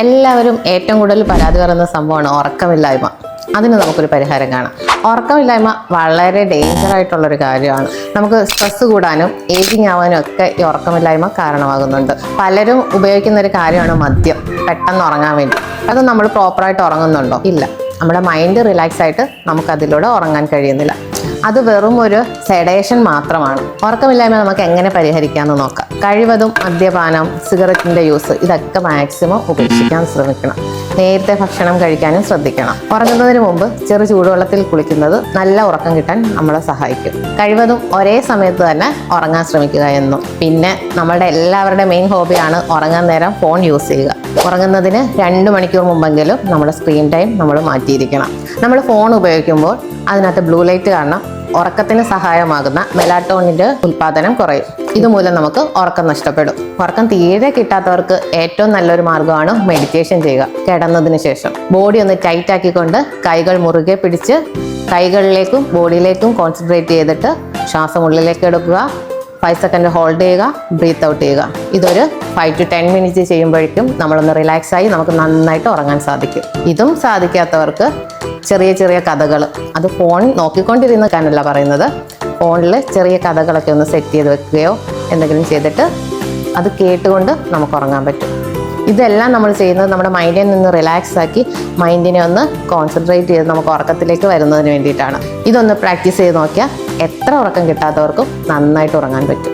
എല്ലാവരും ഏറ്റവും കൂടുതൽ പരാതി പറയുന്ന സംഭവമാണ് ഉറക്കമില്ലായ്മ. അതിന് നമുക്കൊരു പരിഹാരം കാണാം. ഉറക്കമില്ലായ്മ വളരെ ഡേഞ്ചർ ആയിട്ടുള്ളൊരു കാര്യമാണ്. നമുക്ക് സ്ട്രെസ് കൂടാനും ഏജിങ് ആവാനും ഒക്കെ ഈ ഉറക്കമില്ലായ്മ കാരണമാകുന്നുണ്ട്. പലരും ഉപയോഗിക്കുന്ന ഒരു കാര്യമാണ് മദ്യം, പെട്ടെന്ന് ഉറങ്ങാൻ വേണ്ടി. അത് നമ്മൾ പ്രോപ്പറായിട്ട് ഉറങ്ങുന്നുണ്ടോ? ഇല്ല. നമ്മുടെ മൈൻഡ് റിലാക്സ് ആയിട്ട് നമുക്കതിലൂടെ ഉറങ്ങാൻ കഴിയുന്നില്ല. അത് വെറും ഒരു സെഡേഷൻ മാത്രമാണ്. ഉറക്കമില്ലായ്മ നമുക്ക് എങ്ങനെ പരിഹരിക്കാമെന്ന് നോക്കാം. കഴിവതും മദ്യപാനം, സിഗരറ്റിൻ്റെ യൂസ് ഇതൊക്കെ മാക്സിമം ഉപേക്ഷിക്കാൻ ശ്രമിക്കണം. നേരത്തെ ഭക്ഷണം കഴിക്കാനും ശ്രദ്ധിക്കണം. ഉറങ്ങുന്നതിന് മുമ്പ് ചെറു ചൂടുവെള്ളത്തിൽ കുളിക്കുന്നത് നല്ല ഉറക്കം കിട്ടാൻ നമ്മളെ സഹായിക്കും. കഴിവതും ഒരേ സമയത്ത് തന്നെ ഉറങ്ങാൻ ശ്രമിക്കുക എന്നും. പിന്നെ നമ്മളുടെ എല്ലാവരുടെ മെയിൻ ഹോബിയാണ് ഉറങ്ങാൻ നേരം ഫോൺ യൂസ് ചെയ്യുക. ഉറങ്ങുന്നതിന് 2 മണിക്കൂർ മുമ്പെങ്കിലും നമ്മുടെ സ്ക്രീൻ ടൈം നമ്മൾ മാറ്റിയിരിക്കണം. നമ്മൾ ഫോൺ ഉപയോഗിക്കുമ്പോൾ അതിനകത്ത് ബ്ലൂ ലൈറ്റ് കാരണം ഉറക്കത്തിന് സഹായമാകുന്ന മെലാറ്റോണിൻ്റെ ഉൽപ്പാദനം കുറയും. ഇതുമൂലം നമുക്ക് ഉറക്കം നഷ്ടപ്പെടും. ഉറക്കം തീരെ കിട്ടാത്തവർക്ക് ഏറ്റവും നല്ലൊരു മാർഗ്ഗമാണ് മെഡിറ്റേഷൻ ചെയ്യുക. കിടന്നതിന് ശേഷം ബോഡി ഒന്ന് ടൈറ്റ് ആക്കിക്കൊണ്ട് കൈകൾ മുറുകെ പിടിച്ച് കൈകളിലേക്കും ബോഡിയിലേക്കും കോൺസെൻട്രേറ്റ് ചെയ്തിട്ട് ശ്വാസം ഉള്ളിലേക്ക് എടുക്കുക. 5 സെക്കൻഡ് ഹോൾഡ് ചെയ്യുക, ബ്രീത്ത് ഔട്ട് ചെയ്യുക. ഇതൊരു 5 to 10 മിനിറ്റ്സ് ചെയ്യുമ്പോഴേക്കും നമ്മളൊന്ന് റിലാക്സ് ആയി നമുക്ക് നന്നായിട്ട് ഉറങ്ങാൻ സാധിക്കും. ഇതും സാധിക്കാത്തവർക്ക് ചെറിയ ചെറിയ കഥകൾ, അത് ഫോൺ നോക്കിക്കൊണ്ടിരുന്നല്ല പറയുന്നത്, ഫോണിൽ ചെറിയ കഥകളൊക്കെ ഒന്ന് സെറ്റ് ചെയ്ത് വെക്കുകയോ എന്തെങ്കിലും ചെയ്തിട്ട് അത് കേട്ടുകൊണ്ട് നമുക്ക് ഉറങ്ങാൻ പറ്റും. ഇതെല്ലാം നമ്മൾ ചെയ്യുന്നത് നമ്മുടെ മൈൻഡിൽ നിന്ന് റിലാക്സ് ആക്കി മൈൻഡിനെ ഒന്ന് കോൺസെൻട്രേറ്റ് ചെയ്ത് നമുക്ക് ഉറക്കത്തിലേക്ക് വരുന്നതിന് വേണ്ടിയിട്ടാണ്. ഇതൊന്ന് പ്രാക്ടീസ് ചെയ്ത് നോക്കിയാൽ എത്ര ഉറക്കം കിട്ടാത്തവർക്കും നന്നായിട്ട് ഉറങ്ങാൻ പറ്റും.